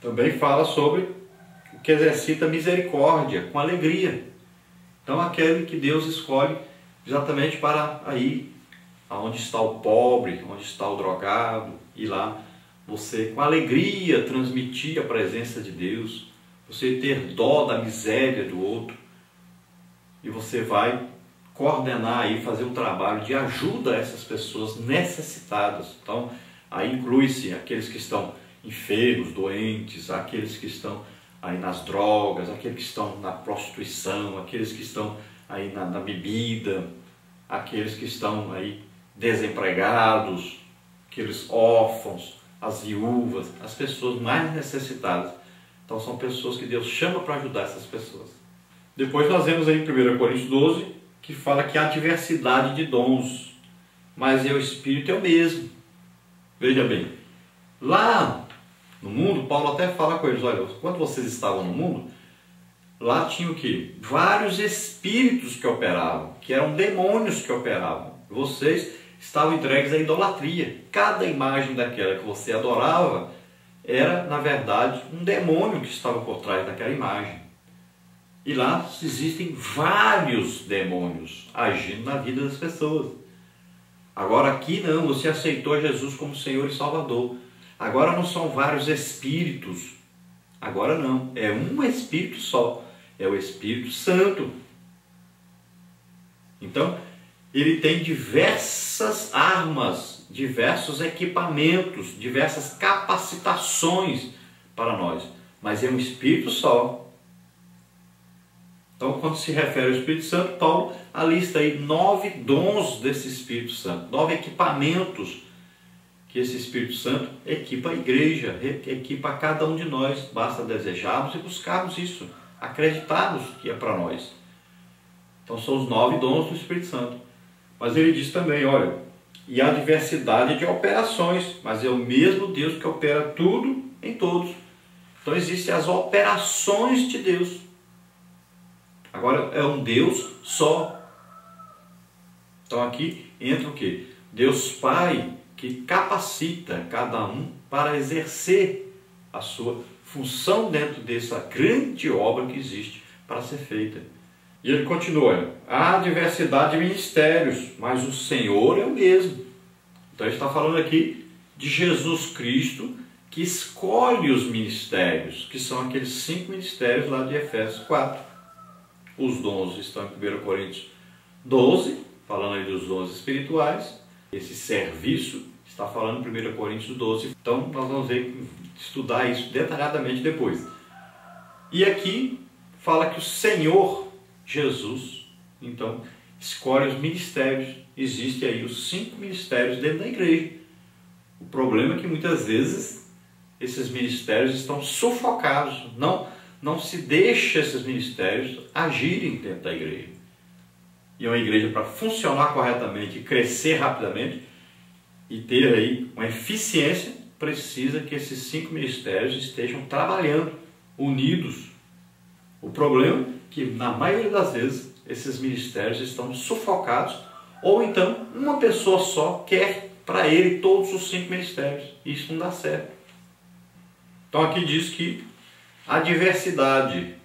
Também fala sobre o que exercita misericórdia, com alegria. Então aquele que Deus escolhe exatamente para ir aonde está o pobre, onde está o drogado, e lá você com alegria transmitir a presença de Deus, você ter dó da miséria do outro, e você vai coordenar aí, fazer um trabalho de ajuda a essas pessoas necessitadas. Então aí inclui-se aqueles que estão enfermos, doentes, aqueles que estão aí nas drogas, aqueles que estão na prostituição, aqueles que estão aí na bebida, aqueles que estão aí desempregados, aqueles órfãos, as viúvas, as pessoas mais necessitadas. Então são pessoas que Deus chama para ajudar essas pessoas. Depois nós vemos aí em 1 Coríntios 12, que fala que há diversidade de dons, mas o Espírito é o mesmo. Veja bem, lá no mundo, Paulo até fala com eles, olha, quando vocês estavam no mundo, lá tinha o quê? Vários espíritos que operavam, que eram demônios que operavam. Vocês estavam entregues à idolatria. Cada imagem daquela que você adorava era, na verdade, um demônio que estava por trás daquela imagem. E lá existem vários demônios agindo na vida das pessoas. Agora aqui não, você aceitou Jesus como Senhor e Salvador. Agora não são vários espíritos. Agora não, é um Espírito só. É o Espírito Santo. Então, ele tem diversas armas, diversos equipamentos, diversas capacitações para nós. Mas é um Espírito só. Então, quando se refere ao Espírito Santo, Paulo alista aí 9 dons desse Espírito Santo, 9 equipamentos que esse Espírito Santo equipa a igreja, equipa a cada um de nós. Basta desejarmos e buscarmos isso, acreditarmos que é para nós. Então são os 9 dons do Espírito Santo. Mas ele diz também, olha, e há diversidade de operações, mas é o mesmo Deus que opera tudo em todos. Então existem as operações de Deus. Agora é um Deus só. Então aqui entra o quê? Deus Pai, que capacita cada um para exercer a sua função dentro dessa grande obra que existe para ser feita. E ele continua, há diversidade de ministérios, mas o Senhor é o mesmo. Então ele está falando aqui de Jesus Cristo, que escolhe os ministérios, que são aqueles 5 ministérios lá de Efésios 4. Os dons estão em 1 Coríntios 12, falando aí dos dons espirituais. Esse serviço está falando em 1 Coríntios 12. Então nós vamos estudar isso detalhadamente depois. E aqui fala que o Senhor Jesus, então, escolhe os ministérios. Existem aí os 5 ministérios dentro da igreja. O problema é que muitas vezes esses ministérios estão sufocados. Não se deixa esses ministérios agirem dentro da igreja. E uma igreja, para funcionar corretamente, crescer rapidamente e ter aí uma eficiência, precisa que esses 5 ministérios estejam trabalhando, unidos. O problema é que, na maioria das vezes, esses ministérios estão sufocados, ou então uma pessoa só quer para ele todos os 5 ministérios. Isso não dá certo. Então aqui diz que há diversidade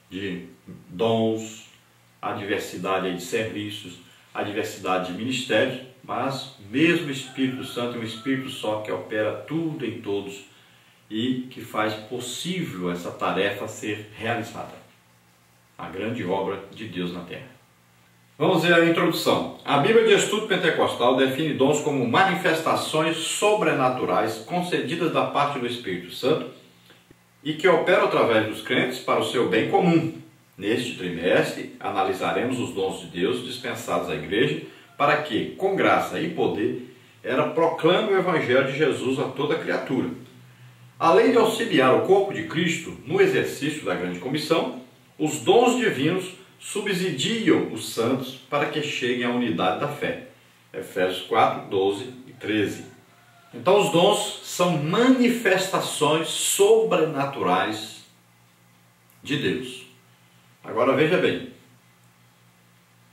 de dons, há diversidade de serviços, há diversidade de ministérios, mas mesmo o Espírito Santo é um Espírito só que opera tudo em todos e que faz possível essa tarefa ser realizada. A grande obra de Deus na Terra. Vamos ver a introdução. A Bíblia de Estudo Pentecostal define dons como manifestações sobrenaturais concedidas da parte do Espírito Santo e que operam através dos crentes para o seu bem comum. Neste trimestre, analisaremos os dons de Deus dispensados à igreja para que, com graça e poder, ela proclame o Evangelho de Jesus a toda criatura. Além de auxiliar o corpo de Cristo no exercício da grande comissão, os dons divinos subsidiam os santos para que cheguem à unidade da fé. Efésios 4, 12 e 13. Então os dons são manifestações sobrenaturais de Deus. Agora veja bem,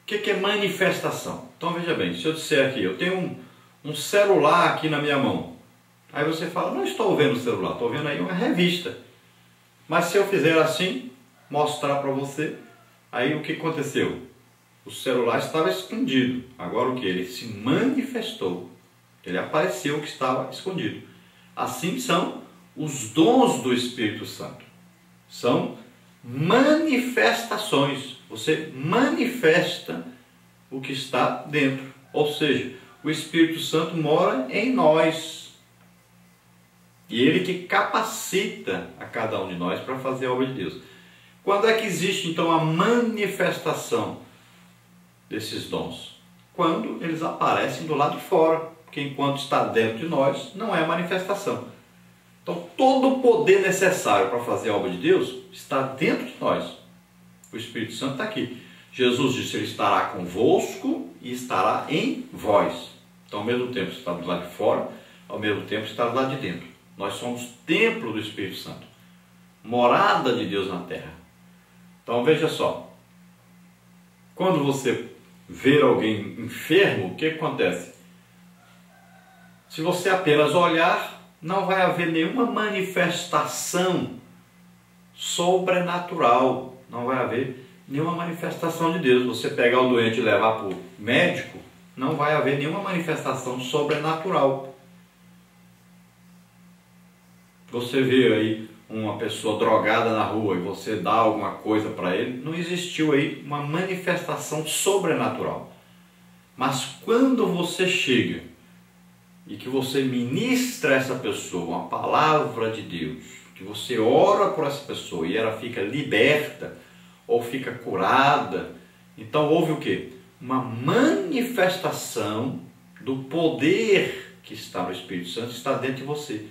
o que é manifestação? Então veja bem, se eu disser aqui, eu tenho um celular aqui na minha mão, aí você fala, não estou vendo o celular, estou vendo aí uma revista. Mas se eu fizer assim, mostrar para você, aí o que aconteceu? O celular estava escondido. Agora o que? Ele se manifestou. Ele apareceu que estava escondido. Assim são os dons do Espírito Santo. São manifestações. Você manifesta o que está dentro. Ou seja, o Espírito Santo mora em nós. E ele que capacita a cada um de nós para fazer a obra de Deus. Quando é que existe então a manifestação desses dons? Quando eles aparecem do lado de fora, porque enquanto está dentro de nós, não é manifestação. Então todo o poder necessário para fazer a obra de Deus está dentro de nós. O Espírito Santo está aqui. Jesus disse, ele estará convosco e estará em vós. Então ao mesmo tempo está do lado de fora, ao mesmo tempo está do lado de dentro. Nós somos templo do Espírito Santo, morada de Deus na terra. Então veja só, quando você vê alguém enfermo, o que acontece? Se você apenas olhar, não vai haver nenhuma manifestação sobrenatural, não vai haver nenhuma manifestação de Deus. Você pegar o doente e levar para o médico, não vai haver nenhuma manifestação sobrenatural. Você vê aí uma pessoa drogada na rua e você dá alguma coisa para ele, não existiu aí uma manifestação sobrenatural. Mas quando você chega e que você ministra a essa pessoa uma palavra de Deus, que você ora por essa pessoa e ela fica liberta ou fica curada, então houve o quê? Uma manifestação do poder que está no Espírito Santo, está dentro de você.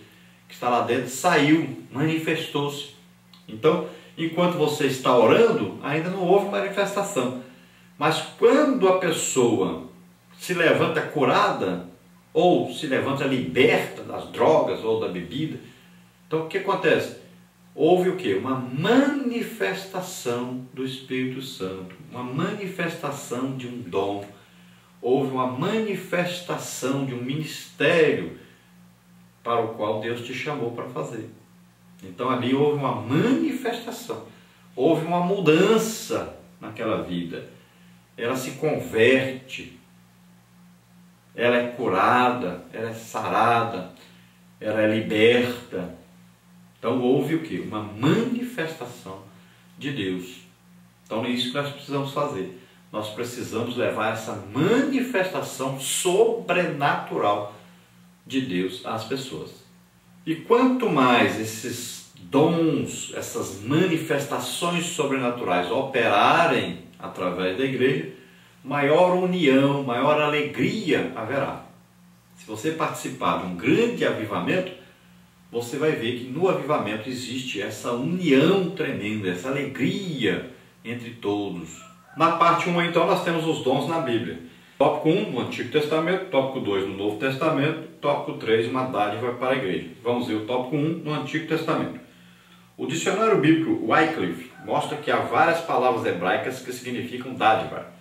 Que está lá dentro, saiu, manifestou-se. Então, enquanto você está orando, ainda não houve manifestação. Mas quando a pessoa se levanta curada, ou se levanta liberta das drogas ou da bebida, então o que acontece? Houve o quê? Uma manifestação do Espírito Santo, uma manifestação de um dom, houve uma manifestação de um ministério para o qual Deus te chamou para fazer. Então ali houve uma manifestação, houve uma mudança naquela vida. Ela se converte, ela é curada, ela é sarada, ela é liberta. Então houve o quê? Uma manifestação de Deus. Então é isso que nós precisamos fazer. Nós precisamos levar essa manifestação sobrenatural de Deus às pessoas. E quanto mais esses dons, essas manifestações sobrenaturais operarem através da igreja, maior união, maior alegria haverá. Se você participar de um grande avivamento, você vai ver que no avivamento existe essa união tremenda, essa alegria entre todos. Na parte 1, então, nós temos os dons na Bíblia. Tópico 1 no Antigo Testamento, tópico 2 no Novo Testamento, tópico 3 uma dádiva para a igreja. Vamos ver o tópico 1 no Antigo Testamento. O dicionário bíblico Wycliffe mostra que há várias palavras hebraicas que significam dádiva.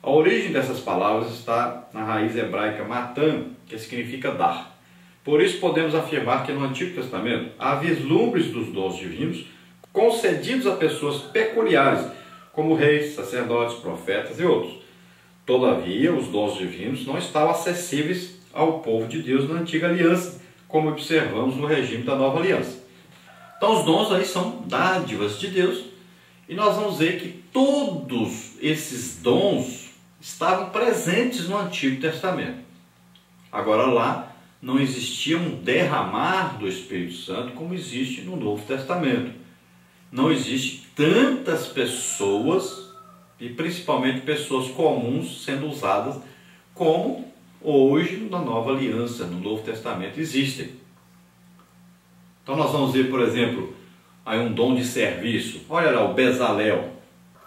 A origem dessas palavras está na raiz hebraica matan, que significa dar. Por isso podemos afirmar que no Antigo Testamento há vislumbres dos dons divinos concedidos a pessoas peculiares, como reis, sacerdotes, profetas e outros. Todavia, os dons divinos não estavam acessíveis ao povo de Deus na antiga aliança, como observamos no regime da nova aliança. Então os dons aí são dádivas de Deus, e nós vamos ver que todos esses dons estavam presentes no Antigo Testamento. Agora lá não existia um derramar do Espírito Santo como existe no Novo Testamento. Não existe tantas pessoas, e principalmente pessoas comuns, sendo usadas como hoje na nova aliança, no Novo Testamento, existem. Então nós vamos ver, por exemplo, aí um dom de serviço. Olha lá, o Bezalel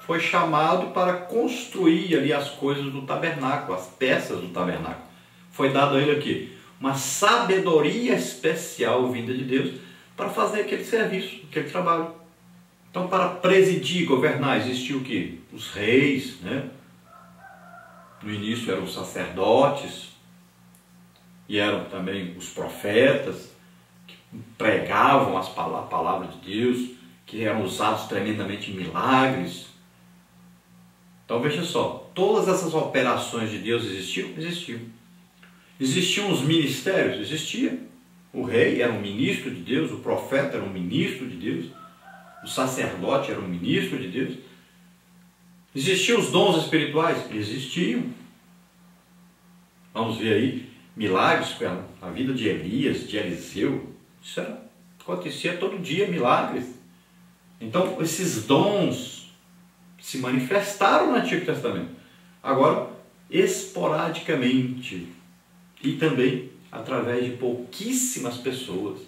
foi chamado para construir ali as coisas do tabernáculo, as peças do tabernáculo. Foi dado a ele aqui uma sabedoria especial vinda de Deus para fazer aquele serviço, aquele trabalho. Então, para presidir, governar, existiu o quê? Os reis, né? No início eram os sacerdotes, e eram também os profetas, que pregavam a palavra de Deus, que eram usados tremendamente em milagres. Então veja só, todas essas operações de Deus existiam? Existiam. Existiam os ministérios? Existia. O rei era um ministro de Deus, o profeta era um ministro de Deus, o sacerdote era um ministro de Deus. Existiam os dons espirituais? Existiam. Vamos ver aí milagres, a vida de Elias, de Eliseu. Isso acontecia todo dia, milagres. Então esses dons se manifestaram no Antigo Testamento. Agora, esporadicamente e também através de pouquíssimas pessoas.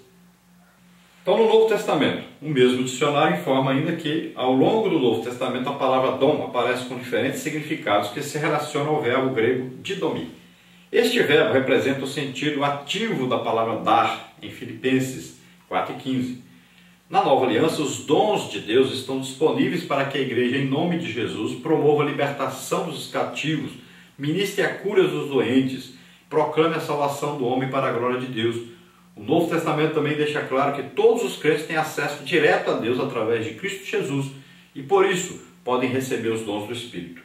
Então, no Novo Testamento, o mesmo dicionário informa ainda que, ao longo do Novo Testamento, a palavra dom aparece com diferentes significados que se relacionam ao verbo grego didomí. Este verbo representa o sentido ativo da palavra dar, em Filipenses 4,15. Na Nova Aliança, os dons de Deus estão disponíveis para que a igreja, em nome de Jesus, promova a libertação dos cativos, ministre a cura dos doentes, proclame a salvação do homem para a glória de Deus. O Novo Testamento também deixa claro que todos os crentes têm acesso direto a Deus através de Cristo Jesus e, por isso, podem receber os dons do Espírito.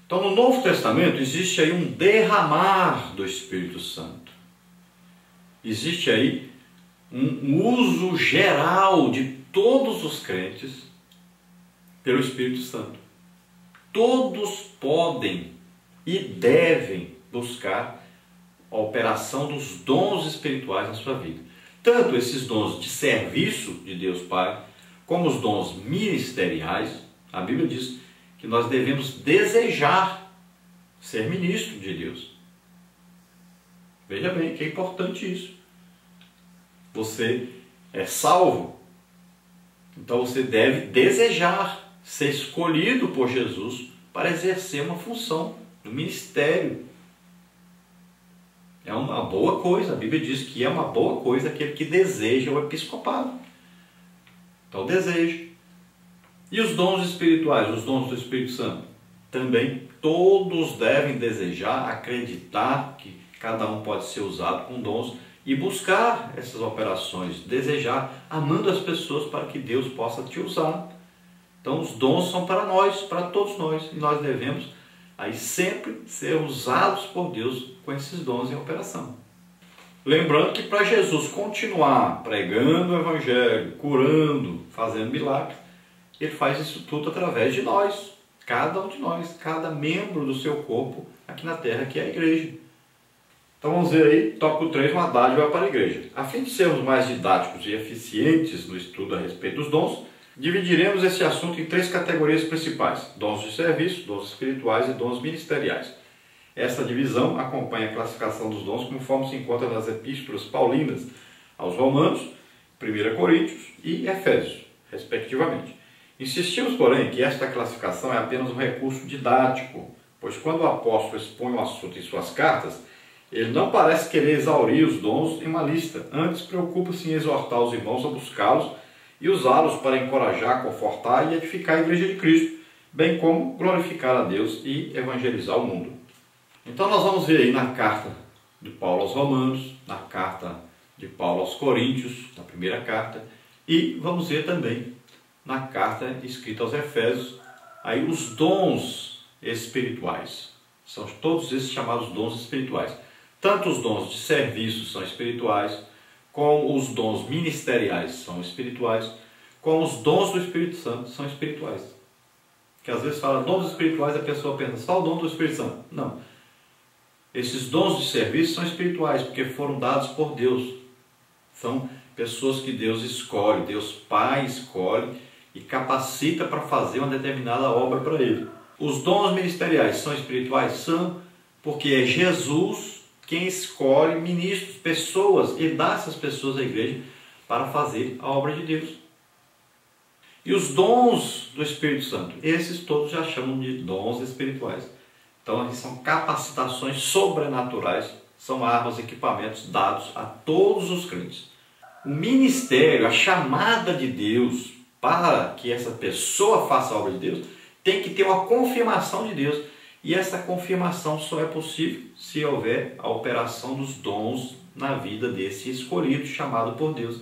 Então, no Novo Testamento, existe aí um derramar do Espírito Santo. Existe aí um uso geral de todos os crentes pelo Espírito Santo. Todos podem e devem buscar a operação dos dons espirituais na sua vida. Tanto esses dons de serviço de Deus Pai, como os dons ministeriais. A Bíblia diz que nós devemos desejar ser ministro de Deus. Veja bem que é importante isso. Você é salvo, então você deve desejar ser escolhido por Jesus para exercer uma função no ministério. É uma boa coisa, a Bíblia diz que é uma boa coisa aquele que deseja o episcopado. Então deseje. E os dons espirituais, os dons do Espírito Santo? Também todos devem desejar, acreditar que cada um pode ser usado com dons e buscar essas operações, desejar, amando as pessoas para que Deus possa te usar. Então os dons são para nós, para todos nós, e nós devemos aí sempre ser usados por Deus com esses dons em operação. Lembrando que para Jesus continuar pregando o Evangelho, curando, fazendo milagres, Ele faz isso tudo através de nós, cada um de nós, cada membro do seu corpo aqui na terra, que é a igreja. Então vamos ver aí, tópico 3, uma dádiva para a igreja. A fim de sermos mais didáticos e eficientes no estudo a respeito dos dons, dividiremos esse assunto em 3 categorias principais: dons de serviço, dons espirituais e dons ministeriais. Essa divisão acompanha a classificação dos dons conforme se encontra nas epístolas paulinas aos Romanos, 1 Coríntios e Efésios, respectivamente. Insistimos, porém, que esta classificação é apenas um recurso didático, pois quando o apóstolo expõe o assunto em suas cartas, ele não parece querer exaurir os dons em uma lista, antes preocupa-se em exortar os irmãos a buscá-los e usá-los para encorajar, confortar e edificar a igreja de Cristo, bem como glorificar a Deus e evangelizar o mundo. Então nós vamos ver aí na carta de Paulo aos Romanos, na carta de Paulo aos Coríntios, na primeira carta, e vamos ver também na carta escrita aos Efésios, aí os dons espirituais. São todos esses chamados dons espirituais. Tanto os dons de serviço são espirituais, como os dons ministeriais são espirituais, como os dons do Espírito Santo são espirituais. Que às vezes fala dons espirituais, a pessoa pensa só o dom do Espírito Santo. Não. Esses dons de serviço são espirituais, porque foram dados por Deus. São pessoas que Deus escolhe, Deus Pai escolhe e capacita para fazer uma determinada obra para Ele. Os dons ministeriais são espirituais? São, porque é Jesus quem escolhe ministros, pessoas, e dá essas pessoas à igreja para fazer a obra de Deus. E os dons do Espírito Santo, esses todos já chamam de dons espirituais. Então, eles são capacitações sobrenaturais, são armas, equipamentos dados a todos os crentes. O ministério, a chamada de Deus para que essa pessoa faça a obra de Deus, tem que ter uma confirmação de Deus. E essa confirmação só é possível se houver a operação dos dons na vida desse escolhido, chamado por Deus.